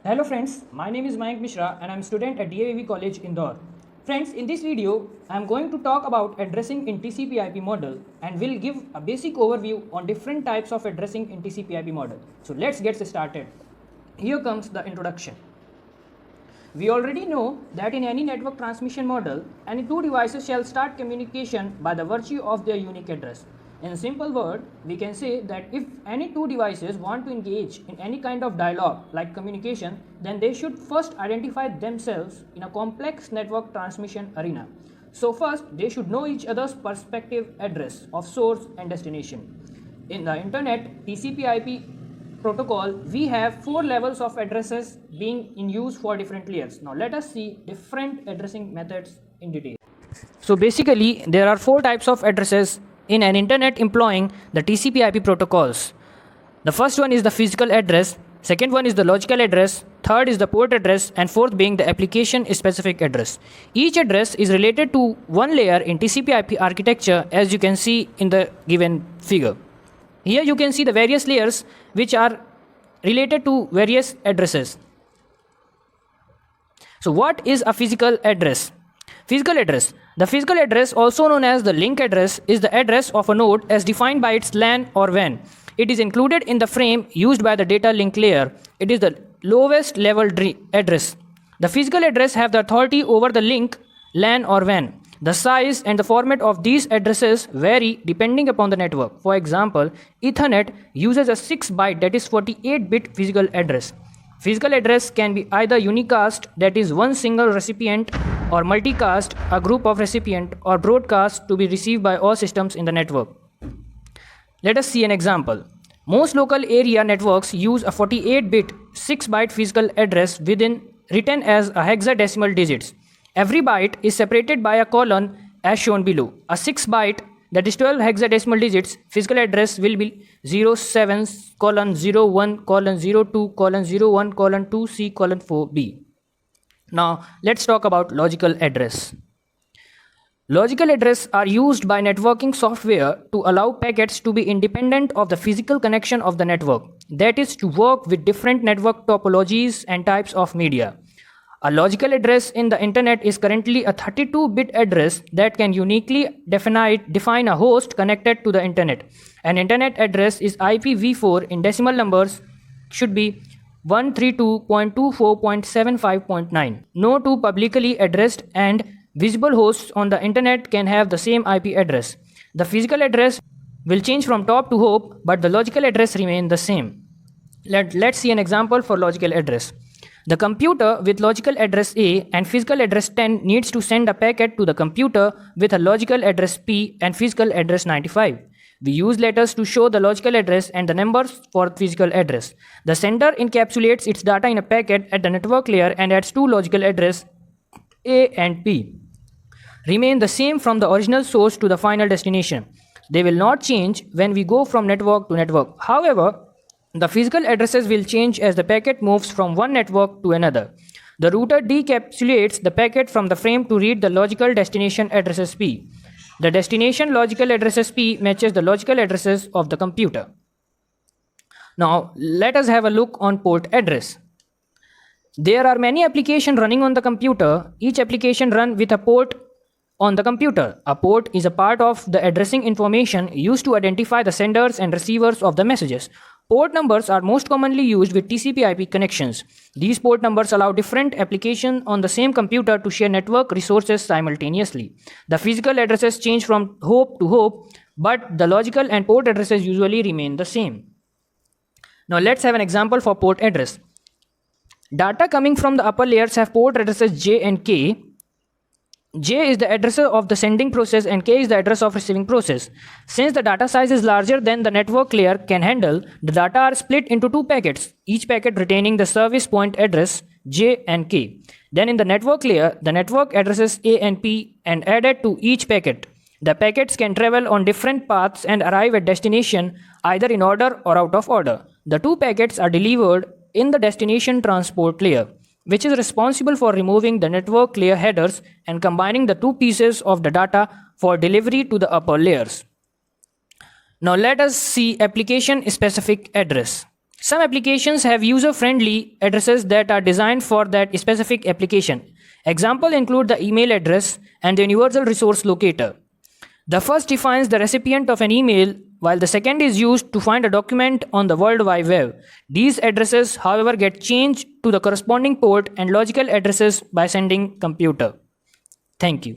Hello friends, my name is Mayank Mishra and I am student at DAVV College, Indore. Friends, in this video, I am going to talk about addressing in TCP/IP model and will give a basic overview on different types of addressing in TCP/IP model. So let's get started. Here comes the introduction. We already know that in any network transmission model, any two devices shall start communication by the virtue of their unique address. In simple word, we can say that if any two devices want to engage in any kind of dialogue like communication, then they should first identify themselves in a complex network transmission arena. So first, they should know each other's perspective address of source and destination. In the internet TCP/IP protocol, we have 4 levels of addresses being in use for different layers. Now let us see different addressing methods in detail. So basically, there are 4 types of addresses in an internet employing the TCP/IP protocols. The first one is the physical address, second one is the logical address, third is the port address, and fourth being the application specific address. Each address is related to one layer in TCP/IP architecture, as you can see in the given figure. Here you can see the various layers which are related to various addresses. So what is a physical address? Physical address. The physical address, also known as the link address, is the address of a node as defined by its LAN or WAN. It is included in the frame used by the data link layer. It is the lowest level address. The physical address have the authority over the link, LAN or WAN. The size and the format of these addresses vary depending upon the network. For example, Ethernet uses a 6-byte, that is 48-bit physical address. Physical address can be either unicast, that is one single recipient, or multicast, a group of recipient, or broadcast to be received by all systems in the network. Let us see an example. Most local area networks use a 48-bit 6-byte physical address written as a hexadecimal digits. Every byte is separated by a colon as shown below. A 6-byte, that is 12 hexadecimal digits, physical address will be 07:01:02:01:2C:4B. Now let's talk about logical address. Logical address are used by networking software to allow packets to be independent of the physical connection of the network. That is, to work with different network topologies and types of media. A logical address in the internet is currently a 32-bit address that can uniquely define a host connected to the internet. An internet address is IPv4 in decimal numbers should be 132.24.75.9. No two publicly addressed and visible hosts on the internet can have the same IP address. The physical address will change from top to hop, but the logical address remain the same. Let's see an example for logical address. The computer with logical address A and physical address 10 needs to send a packet to the computer with a logical address P and physical address 95. We use letters to show the logical address and the numbers for physical address. The sender encapsulates its data in a packet at the network layer and adds two logical address A and P. Remain the same from the original source to the final destination. They will not change when we go from network to network. However, the physical addresses will change as the packet moves from one network to another. The router decapsulates the packet from the frame to read the logical destination addresses P. The destination logical addresses P matches the logical addresses of the computer. Now, let us have a look on port address. There are many applications running on the computer. Each application runs with a port on the computer. A port is a part of the addressing information used to identify the senders and receivers of the messages. Port numbers are most commonly used with TCP/IP connections. These port numbers allow different applications on the same computer to share network resources simultaneously. The physical addresses change from hop to hop, but the logical and port addresses usually remain the same. Now let's have an example for port address. Data coming from the upper layers have port addresses J and K. J is the address of the sending process and K is the address of receiving process. Since the data size is larger than the network layer can handle, the data are split into two packets, each packet retaining the service point address J and K. Then in the network layer, the network addresses A and P and added to each packet. The packets can travel on different paths and arrive at destination either in order or out of order. The two packets are delivered in the destination transport layer, which is responsible for removing the network layer headers and combining the two pieces of the data for delivery to the upper layers. Now let us see application specific address. Some applications have user-friendly addresses that are designed for that specific application. Examples include the email address and the universal resource locator. The first defines the recipient of an email, while the second is used to find a document on the World Wide Web. These addresses, however, get changed to the corresponding port and logical addresses by sending computer. Thank you.